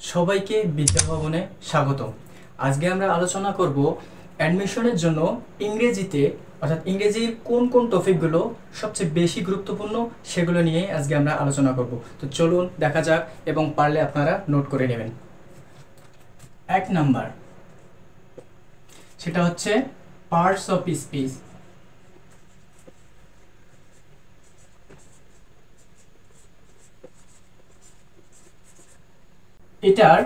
সবাইকে বিদ্যা ভবনে স্বাগত। আজকে আমরা আলোচনা করব অ্যাডমিশনের জন্য ইংরেজিতে, অর্থাৎ ইংরেজির কোন কোন টপিকগুলো সবচেয়ে বেশি গুরুত্বপূর্ণ সেগুলো নিয়ে আজকে আমরা আলোচনা করব। তো চলুন দেখা যাক, এবং পারলে আপনারা নোট করে নেবেন। 1 নাম্বার, সেটা হচ্ছে পার্টস অফ স্পিচ। এটার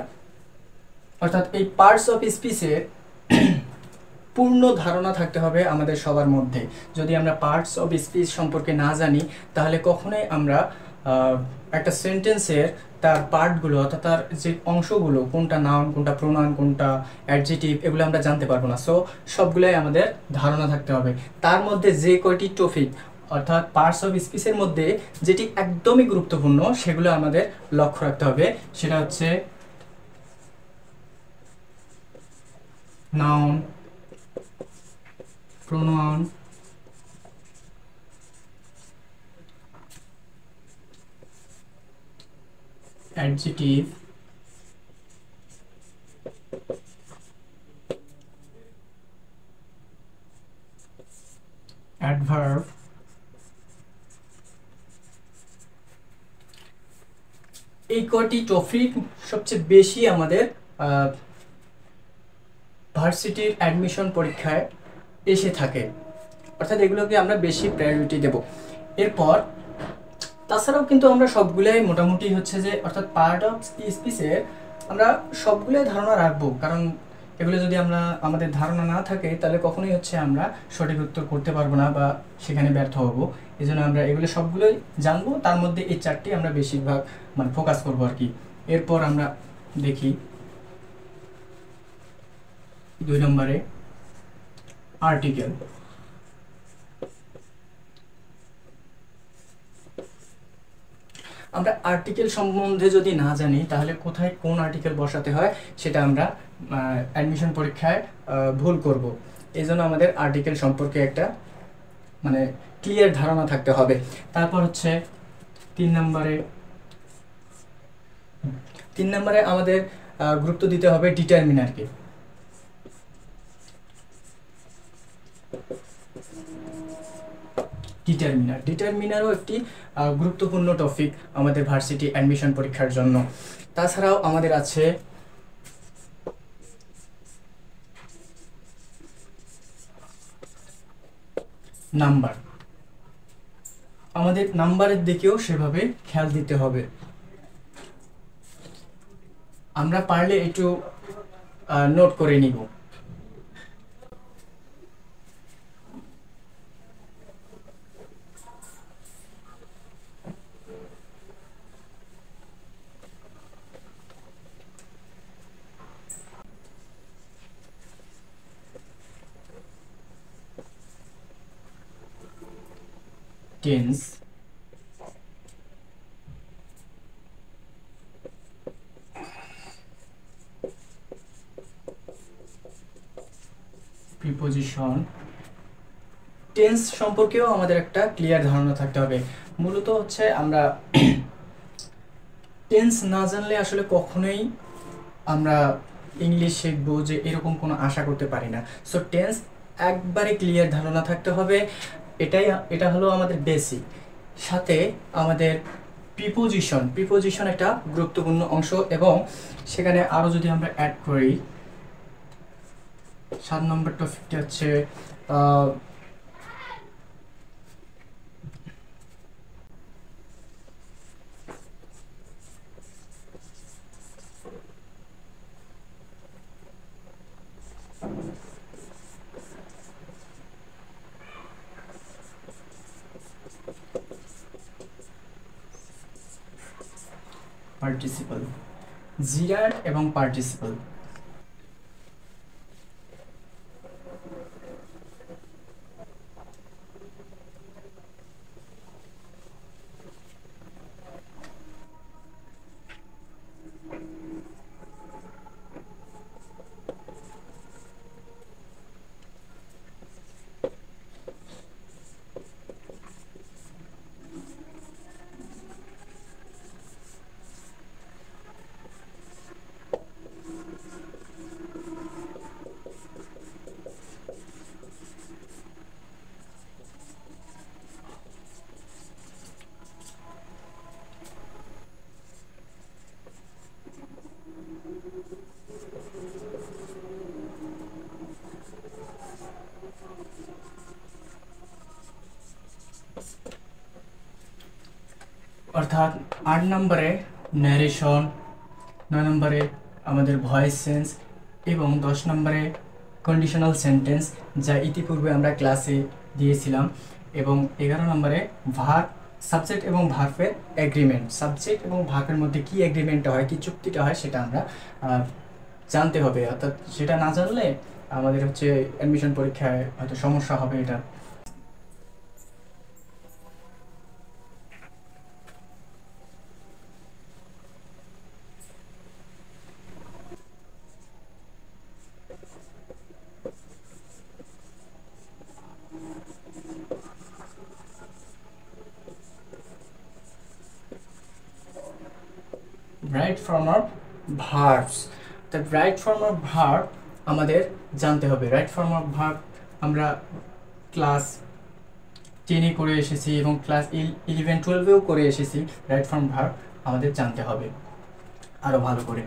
অর্থাৎ এই পার্টস অফ স্পিচের পূর্ণ ধারণা থাকতে হবে আমাদের সবার মধ্যে। যদি আমরা পার্টস অফ স্পিচ সম্পর্কে না জানি, তাহলে কখনোই আমরা একটা সেন্টেন্সের তার পার্টগুলো, অর্থাৎ তার যে অংশগুলো, কোনটা নাউন, কোনটা প্রোনাউন, কোনটা অ্যাডজেটিভ, এগুলো আমরা জানতে পারবো না। সো সবগুলোই আমাদের ধারণা থাকতে হবে। তার মধ্যে যে কয়টি টপিক, অর্থাৎ পার্টস অফ স্পিচের মধ্যে যেটি একদমই গুরুত্বপূর্ণ, সেগুলো আমাদের লক্ষ্য রাখতে হবে। সেটা হচ্ছে নাউন, pronoun, adjective, adverb, এই কয়টি টপিক সবচেয়ে বেশি আমাদের ভার্সিটির অ্যাডমিশন পরীক্ষায় এসে থাকে, অর্থাৎ এগুলোকে আমরা বেশি প্রায়োরিটি দেব। এরপর তাছাড়াও কিন্তু আমরা সবগুলাই মোটামুটি হচ্ছে যে, অর্থাৎ পার্ট অফ স্পিচের আমরা সবগুলোই ধারণা রাখবো, কারণ এগুলো যদি আমরা আমাদের ধারণা না থাকে, তাহলে কখনোই হচ্ছে আমরা সঠিক উত্তর করতে পারবো না বা সেখানে ব্যর্থ হব। এই জন্য আমরা এগুলো সবগুলোই জানবো, তার মধ্যে এই চারটি আমরা বেশিরভাগ ফোকাস করবো আর কি। এরপর আমরা দেখি 2 নম্বরে আর্টিকেল। আমরা আর্টিকেল সম্বন্ধে যদি না জানি, তাহলে কোথায় কোন আর্টিকেল বসাতে হয় সেটা আমরা অ্যাডমিশন পরীক্ষায় ভুল করব। এই জন্য আমাদের আর্টিকেল সম্পর্কে একটা ক্লিয়ার ধারণা থাকতে হবে। তারপর হচ্ছে 3 নম্বরে আমাদের গুরুত্ব দিতে হবে ডিটারমিনারকে। ডিটারমিনারও একটি গুরুত্বপূর্ণ টপিক আমাদের ভার্সিটি অ্যাডমিশন পরীক্ষার জন্য। তাছাড়াও আমাদের আছে নাম্বার। আমাদের নাম্বারের দিকেও সেভাবে খেয়াল দিতে হবে। আমরা পারলে একটু নোট করে নিব। Tense, preposition. টেন্স সম্পর্কেও আমাদের একটা ক্লিয়ার ধারণা থাকতে হবে। মূলত হচ্ছে আমরা টেন্স না জানলে আসলে কখনোই আমরা ইংলিশ শিখবো যে এরকম কোনো আশা করতে পারি না। সো টেন্স একবারে ক্লিয়ার ধারণা থাকতে হবে, এটা হলো আমাদের বেসিক। সাথে আমাদের প্রিপোজিশন একটা গুরুত্বপূর্ণ অংশ, এবং সেখানে আরও যদি আমরা অ্যাড করি, 7 নম্বর টপিকটা হচ্ছে পার্টিসিপল, জিরার এবং পার্টিসিপল। অর্থাৎ 8 নম্বরে ন্যারেশন, 9 নম্বরে আমাদের ভয়েস সেন্স এবং 10 নম্বরে কন্ডিশনাল সেন্টেন্স, যা ইতিপূর্বে আমরা ক্লাসে দিয়েছিলাম, এবং 11 নম্বরে ভার্ব, সাবজেক্ট এবং ভার্বের এগ্রিমেন্ট। সাবজেক্ট এবং ভার্বের মধ্যে কি এগ্রিমেন্টটা হয়, কি চুক্তিটা হয়, সেটা আমরা জানতে হবে। অর্থাৎ সেটা না জানলে আমাদের হচ্ছে অ্যাডমিশন পরীক্ষায় হয়তো সমস্যা হবে। এটা right form of verbs. The right form of verb আমাদের জানতে হবে। রাইট ফর্ম অফ ভার্ব আমরা ক্লাস 10-এ করে এসেছি এবং ক্লাস 11-12-এও করে এসেছি। রাইট ফর্ম ভার্ব আমাদের জানতে হবে আরও ভালো করে।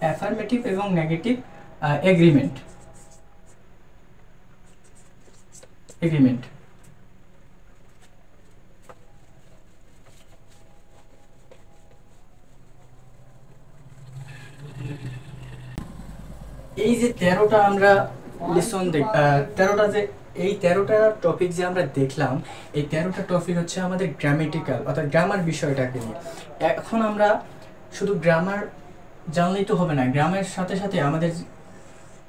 অ্যাফার্মেটিভ এবং নেগেটিভ এগ্রিমেন্ট। এই যে 13টা আমরা লেসন 13টা যে এই 13টা টপিক যে আমরা দেখলাম, এই 13টা টপিক হচ্ছে আমাদের গ্রামেটিক্যাল অর্থাৎ গ্রামার বিষয়টাকে নিয়ে। এখন আমরা শুধু গ্রামার জানলেই তো হবে না, গ্রামের সাথে সাথে আমাদের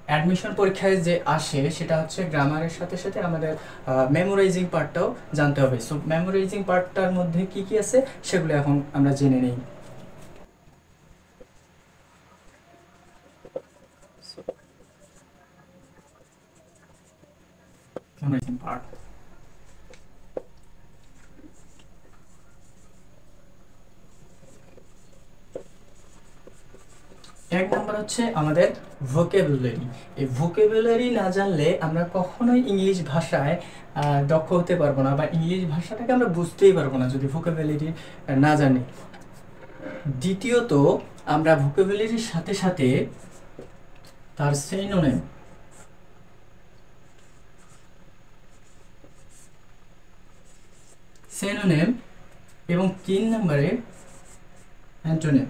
অ্যাডমিশন পরীক্ষায় যে আসে সেটা হচ্ছে গ্রামারের সাথে সাথে আমাদের মেমোরাইজিং পার্টটাও জানতে হবে। সো মেমোরাইজিং পার্টটার মধ্যে কি কি আছে সেগুলো এখন আমরা জেনে নিই। মেমোরাইজিং পার্ট, এক নম্বর হচ্ছে আমাদের ভোকাবুলারি। এই ভোকাবুলারি না জানলে আমরা কখনোই ইংলিশ ভাষায় দক্ষ হতে পারবো না, বা ইংলিশ ভাষাটাকে আমরা বুঝতেই পারবো না যদি ভোকাবুলারি না জানি। দ্বিতীয়ত আমরা ভোকাবুলারির সাথে সাথে তার সিনোনিম এবং 3 নম্বরে অ্যান্টোনিম।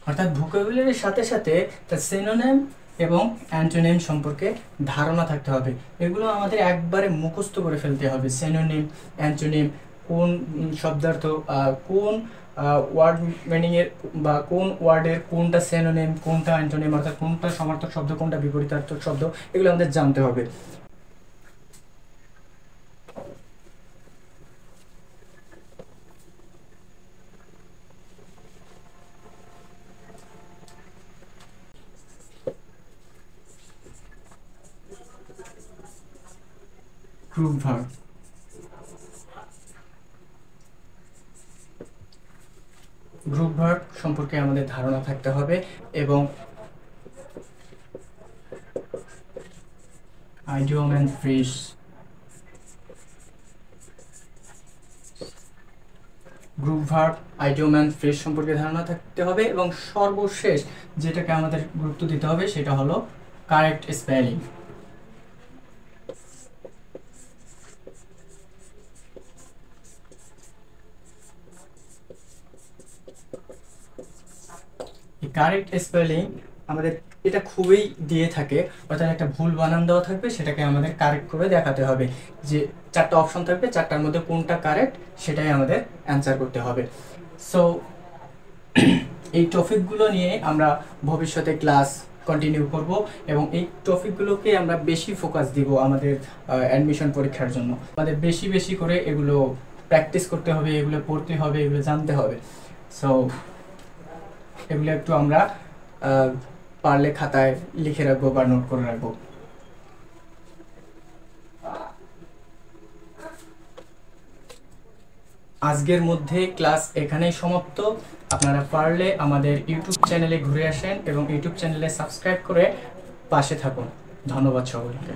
অর্থাৎ ভোকাবুলারির সাথে সাথে তার সিনোনিম এবং অ্যান্টোনিম সম্পর্কে ধারণা থাকতে হবে। এগুলো আমাদের একবারে মুখস্থ করে ফেলতে হবে। সিনোনিম, অ্যান্টোনিম, কোন শব্দার্থ, কোন ওয়ার্ড মিনিংয়ের বা কোন ওয়ার্ডের কোনটা সিনোনিম, কোনটা অ্যান্টোনিম, অর্থাৎ কোনটা সমার্থক শব্দ, কোনটা বিপরীতার্থক শব্দ, এগুলো আমাদের জানতে হবে। গ্রুপ ভার্ব, গ্রুপ ভার্ব সম্পর্কে আমাদের ধারণা থাকতে হবে এবং idiom and phrase, group verb, idiom and phrase সম্পর্কে ধারণা থাকতে হবে। এবং সর্বশেষ যেটাকে আমাদের গুরুত্ব দিতে হবে সেটা হলো কারেক্ট স্পেলিং। কারেক্ট স্পেলিং আমাদের এটা খুবই দিয়ে থাকে, অর্থাৎ একটা ভুল বানান দেওয়া থাকবে, সেটাকে আমাদের কারেক্ট করে দেখাতে হবে। যে 4টা অপশন থাকবে, 4টার মধ্যে কোনটা কারেক্ট সেটাই আমাদের অ্যান্সার করতে হবে। সো এই টপিকগুলো নিয়ে আমরা ভবিষ্যতে ক্লাস কন্টিনিউ করব এবং এই টপিকগুলোকে আমরা বেশি ফোকাস দিব আমাদের অ্যাডমিশন পরীক্ষার জন্য। আমাদের বেশি বেশি করে এগুলো প্র্যাকটিস করতে হবে, এগুলো পড়তে হবে, এগুলো জানতে হবে। সো এগুলো একটু আমরা পারলে খাতায় লিখে রাখবো বা নোট করে রাখবো। আজকের মধ্যে ক্লাস এখানেই সমাপ্ত। আপনারা পারলে আমাদের ইউটিউব চ্যানেলে ঘুরে আসেন এবং ইউটিউব চ্যানেলে সাবস্ক্রাইব করে পাশে থাকুন। ধন্যবাদ সকলকে।